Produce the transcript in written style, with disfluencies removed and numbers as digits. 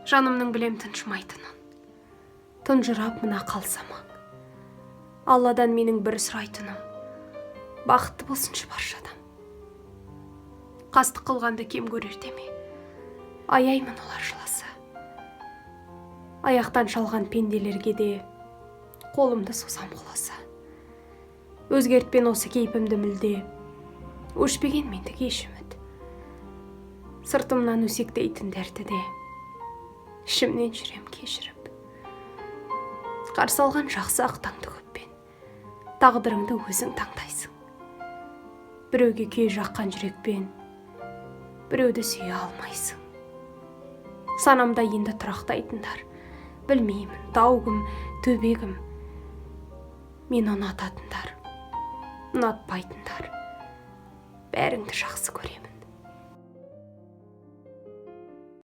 Жанымның білем тыншымайтынын. Тұнжырап мына қалсамаң. Алладан менің бір сұрайтыным. Бақытты болсыншы баршадам. Қастық қылғанды кем көрер деме. Аяймын олар жыласа. Аяқтан шалған пенделерге де қолымды созам құласа. Өзгертпен осы кейпімді мүлде. Өшпеген мендік еш үміт. Сыртымнан өсектейтін дәрті де. Ішімнен жүрем кешіріп. Қарсы алған жақсы ақтаңды көппен. Тағдырыңды өзің таңдайсың. Біреуге күй жаққан жүрекпен. Біреуді сүйе алмайсың. Санамда енді тұрақтайтындар. Білмеймін, таугым, төбегім. Мен ұнататындар, ұнатпайтындар. Бәріңді жақсы көремін.